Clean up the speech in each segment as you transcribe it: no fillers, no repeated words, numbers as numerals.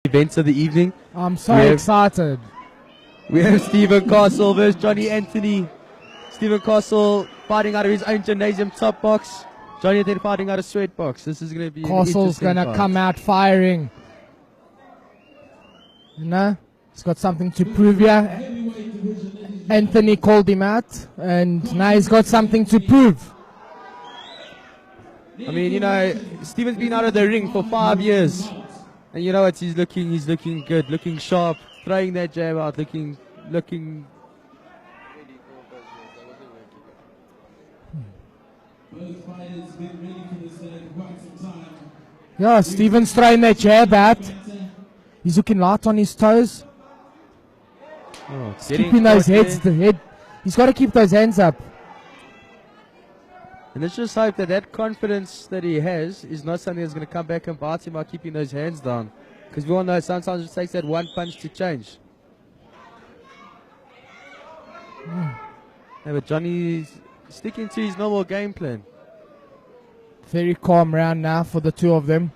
Events of the evening. I'm so excited. We have Stephen Castle versus Johnny Anthony. Stephen Castle fighting out of his own gymnasium top box. Johnny Anthony fighting out of sweat box. This is going to be Castle's going to come out firing. You know, he's got something to prove here. Anthony called him out, and now he's got something to prove. I mean, you know, Stephen's been out of the ring for 5 years. And you know what, he's looking good, looking sharp, throwing that jab out, looking. Yeah, Stephen's throwing that jab out. He's looking light on his toes. Oh, keeping those heads, he's got to keep those hands up. And let's just hope that that confidence that he has is not something that's going to come back and bite him by keeping those hands down. Because we all know sometimes it takes that one punch to change. Yeah, but Johnny's sticking to his normal game plan. Very calm round now for the two of them.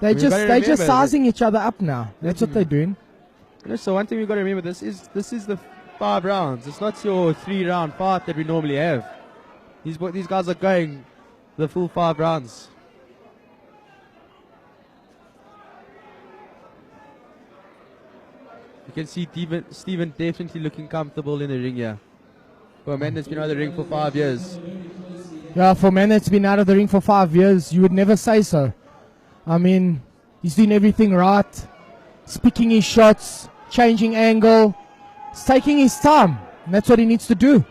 They're just sizing each other up now. That's what they're doing. So one thing we've got to remember, this is the 5 rounds. It's not your 3-round fight that we normally have. These guys are going the full 5 rounds. You can see Stephen definitely looking comfortable in the ring here. For a man that's been out of the ring for 5 years. Yeah, for a man that's been out of the ring for 5 years, you would never say so. I mean, he's doing everything right. He's picking his shots, changing angle. He's taking his time. And that's what he needs to do.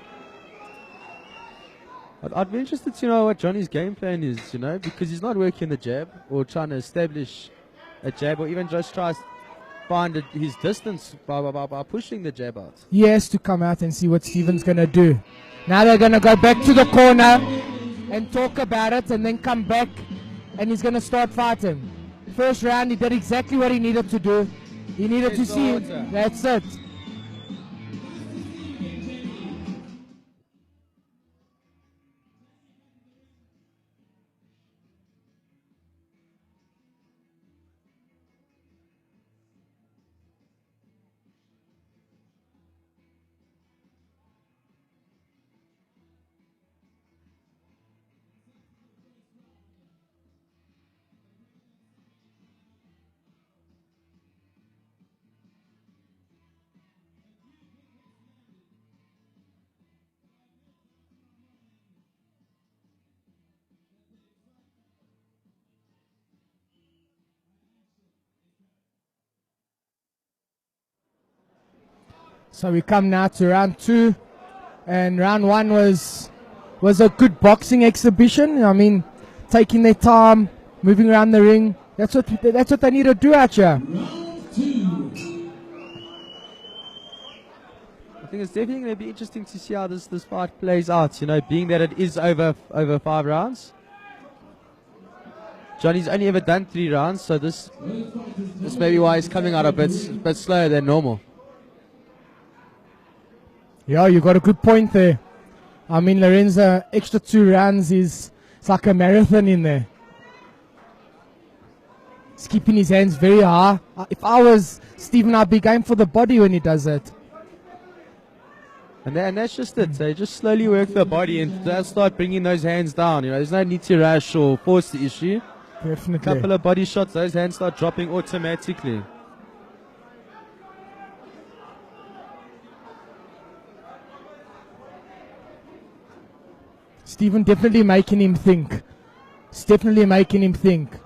I'd be interested to know what Johnny's game plan is, you know, because he's not working the jab or trying to establish a jab or even just try to find his distance by pushing the jab out. He has to come out and see what Stephen's going to do. Now they're going to go back to the corner and talk about it and then come back and he's going to start fighting. First round, he did exactly what he needed to do. He needed to see it. That's it. So we come now to round 2, and round 1 was a good boxing exhibition. I mean, taking their time, moving around the ring. That's what they need to do out here. I think it's definitely going to be interesting to see how this fight plays out. You know, being that it is over 5 rounds. Johnny's only ever done 3 rounds, so this may be why he's coming out a bit slower than normal. Yeah, you got a good point there. I mean, Lorenzo, extra 2 rounds it's like a marathon in there. He's keeping his hands very high. If I was Stephen, I'd be going for the body when he does that. And that's just it. So just slowly work the body and they'll start bringing those hands down. You know, there's no need to rush or force the issue. Definitely. A couple of body shots, those hands start dropping automatically. Stephen definitely making him think. It's definitely making him think.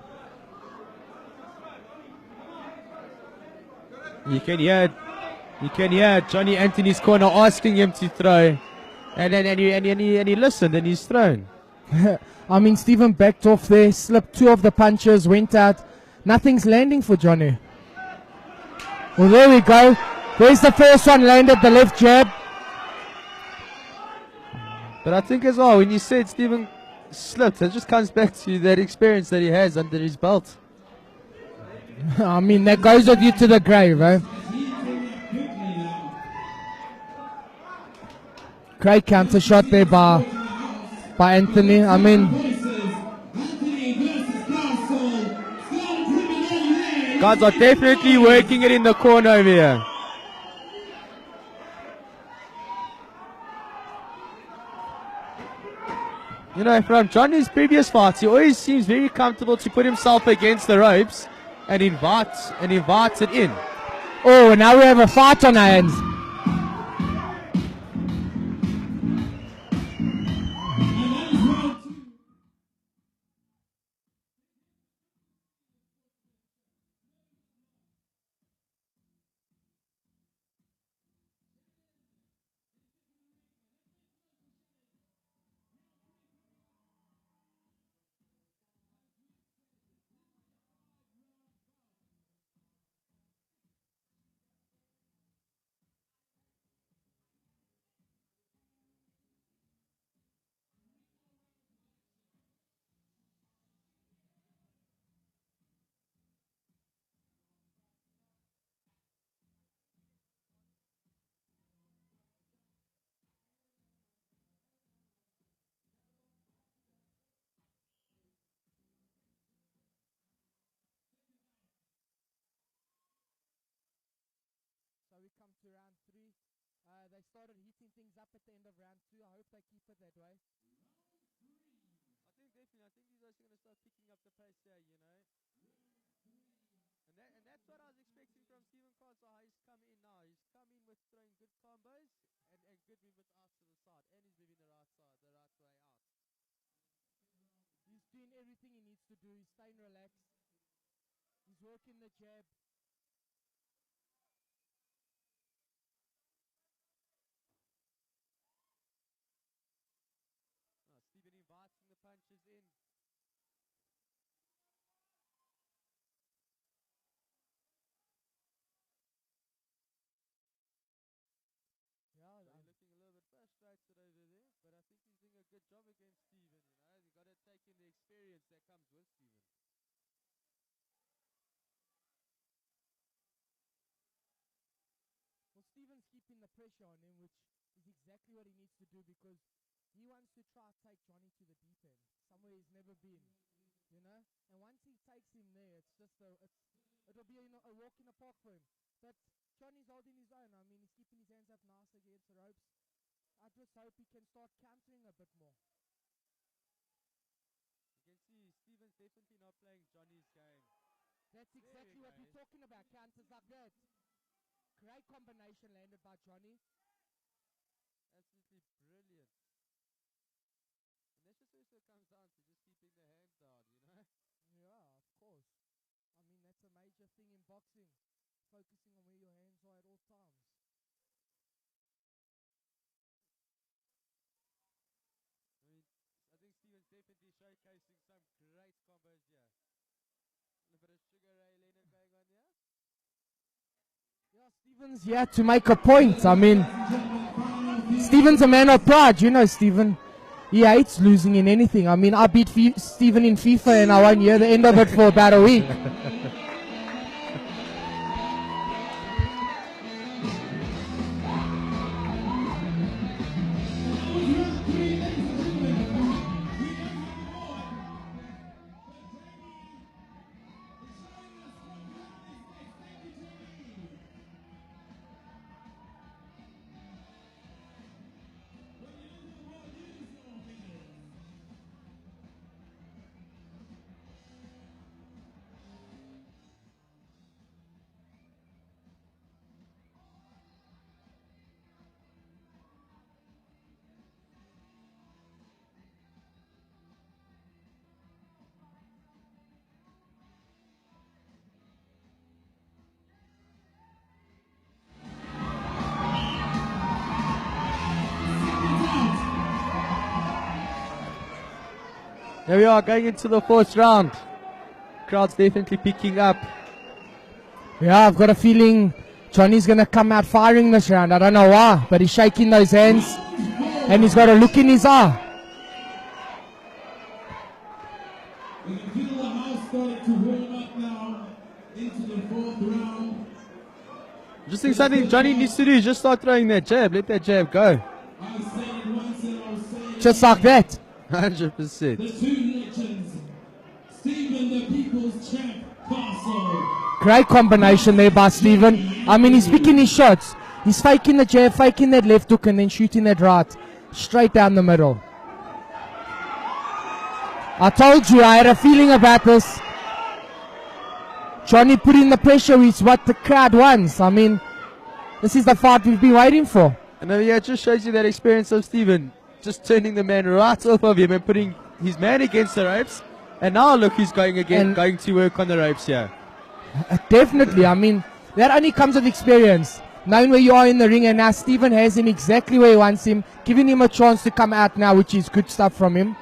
You can hear Johnny Anthony's corner asking him to throw, and he listened and he's thrown. I mean, Stephen backed off there, slipped 2 of the punches, went out. Nothing's landing for Johnny. Well, there we go. There's the first one, landed the left jab. But I think as well, when you said Stephen slipped, it just comes back to that experience that he has under his belt. I mean, that goes with you to the grave, eh? Great counter shot there by Anthony. I mean, Guys are definitely working it in the corner over here. You know, from Johnny's previous fights, he always seems very comfortable to put himself against the ropes and invites it in. Oh, now we have a fight on our hands. So we come to round 3. They started heating things up at the end of round 2. I hope they keep it that way. I think definitely. I think these guys are going to start picking up the pace here, you know. And that's what I was expecting from Steven Carter, how he's come in now. He's come in with throwing good combos and good movements out to the side. And he's moving the right side, the right way out. He's doing everything he needs to do. He's staying relaxed. He's working the jab. Steven inviting the punches in. Yeah, so he's looking a little bit frustrated over there, but I think he's doing a good job against Steven. You know, you got to take in the experience that comes with Steven. well, Steven's keeping the pressure on him, which is exactly what he needs to do because he wants to try to take Johnny to the deep end, somewhere he's never been, you know. And once he takes him there, it's just it'll be a walk in the park for him. But Johnny's holding his own. I mean, he's keeping his hands up nice against the ropes. I just hope he can start countering a bit more. You can see Steven's definitely not playing Johnny's game. That's exactly what we're talking about, counters like that. Great combination landed by Johnny. Absolutely brilliant. And that's just also comes down to just keeping the hands down, you know? Yeah, of course. I mean, that's a major thing in boxing. Focusing on where your hands are at all times. I mean, I think Steven's definitely showcasing some great combos here. A little bit of Sugar Ray Leonard going on here. Yeah, Steven's here to make a point. I mean, Steven's a man of pride. You know Steven. He hates losing in anything. I mean, I beat Steven in FIFA and I won't hear the end of it for about a week. There we are, going into the 4th round. Crowd's definitely picking up. Yeah, I've got a feeling Johnny's going to come out firing this round. I don't know why, but he's shaking those hands and he's got a look in his eye. We can feel the house starting to warm up now into the 4th round. Just think something Johnny needs to do is just start throwing that jab. Let that jab go. I said it once and I'll say it Just like that. 100%. The two legends, Steven the People's Champ Castle. Great combination there by Steven. I mean, he's picking his shots. He's faking the jab, faking that left hook, and then shooting that right. Straight down the middle. I told you, I had a feeling about this. Johnny putting the pressure is what the crowd wants. I mean, this is the fight we've been waiting for. And yeah, it just shows you that experience of Steven. Just turning the man right off of him and putting his man against the ropes. And now look, he's going again, going to work on the ropes here. Definitely. I mean, that only comes with experience. Knowing where you are in the ring, and now Steven has him exactly where he wants him, giving him a chance to come out now, which is good stuff from him.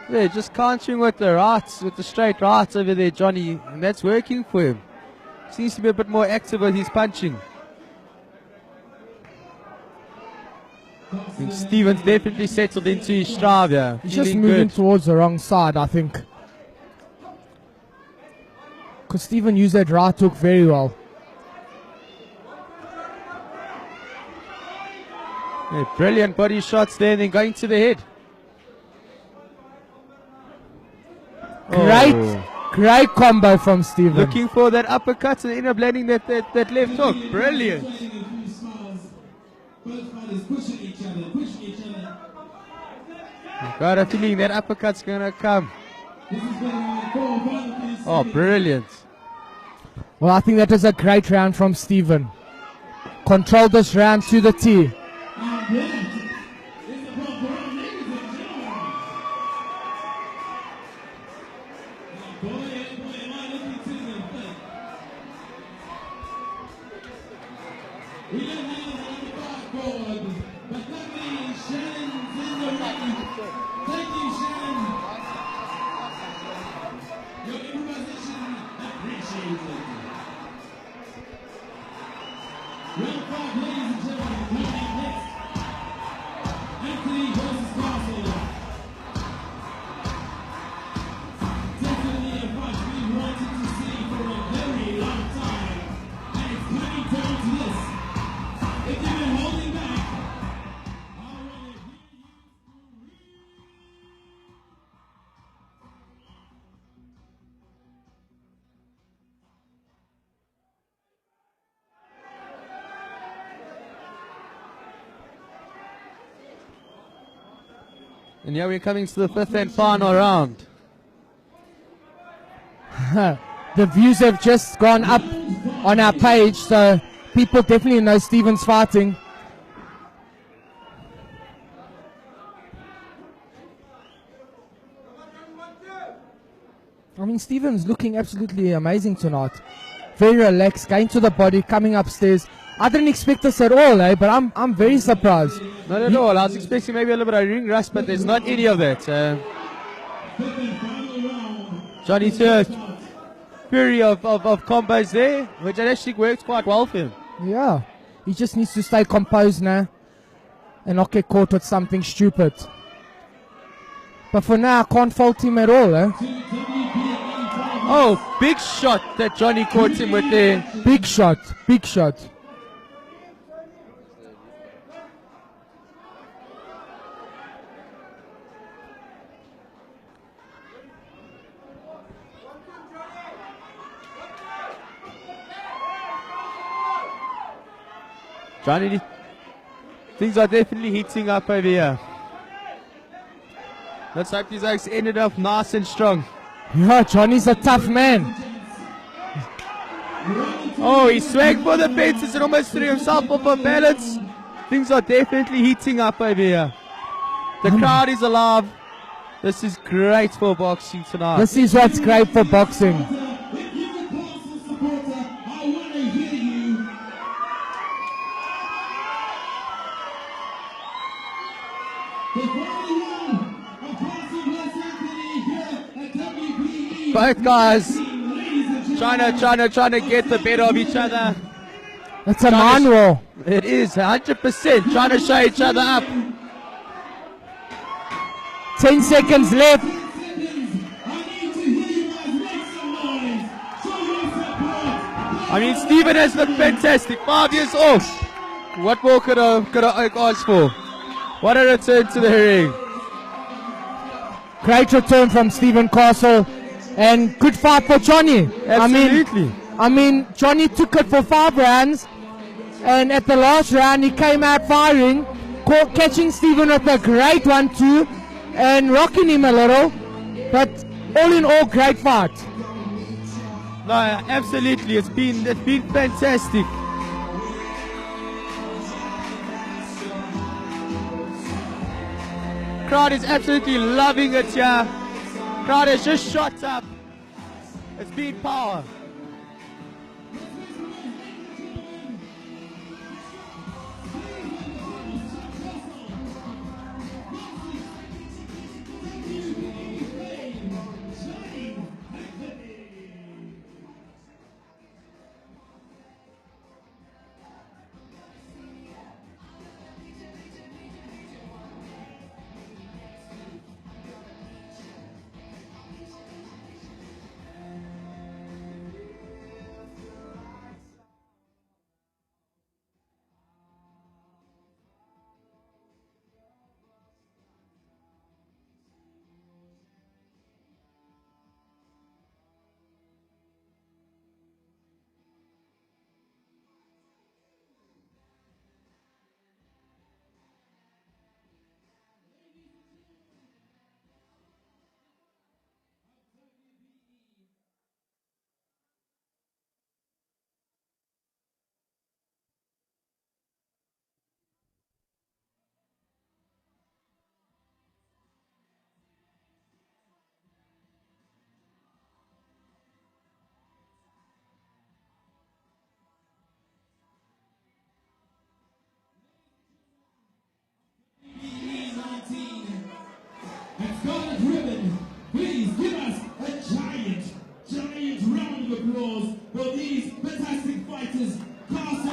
Yeah, just countering with the rights, with the straight rights over there, Johnny, and that's working for him. Seems to be a bit more active with his punching. I think Steven's definitely settled into his stride here. He's just moving towards the wrong side, I think. Because Steven used that right hook very well. Yeah, brilliant body shots there, and then going to the head. Great combo from Steven. Looking for that uppercut and end up landing that left hook. Brilliant. I've got a feeling that uppercut's going to come. Oh, brilliant. Well, I think that was a great round from Steven. Controlled this round to the T. And now we're coming to the fifth and final round. The views have just gone up on our page, so people definitely know Steven's fighting. I mean, Steven's looking absolutely amazing tonight. Very relaxed, going to the body, coming upstairs. I didn't expect this at all, but I'm very surprised. Not at all. I was expecting maybe a little bit of ring rust, but there's not any of that. Johnny threw fury of combos there, which actually worked quite well for him. Yeah, he just needs to stay composed now and not get caught with something stupid. But for now, I can't fault him at all. Oh, big shot that Johnny caught him with there. Big shot, big shot. Johnny, things are definitely heating up over here. Let's hope these guys ended up nice and strong. Yeah, Johnny's a tough man. Oh, he swung for the fences and almost threw himself off of balance. Things are definitely heating up over here. The crowd is alive. This is great for boxing tonight. This is what's great for boxing. Both guys trying to get the better of each other. It's a man war. It is 100% trying to show each other up. 10 seconds left. I mean, Steven has looked fantastic. 5 years off. What more could I ask for? What a return to the ring. Great return from Stephen Castle, and good fight for Johnny. Absolutely. I mean, Johnny took it for 5 rounds, and at the last round he came out firing, catching Stephen with a great 1-2 and rocking him a little. But all in all, great fight. No, absolutely. It's been fantastic. Crowd is absolutely loving it here. Crowd has just shot up. It's been power. Please give us a giant round of applause for these fantastic fighters, Castle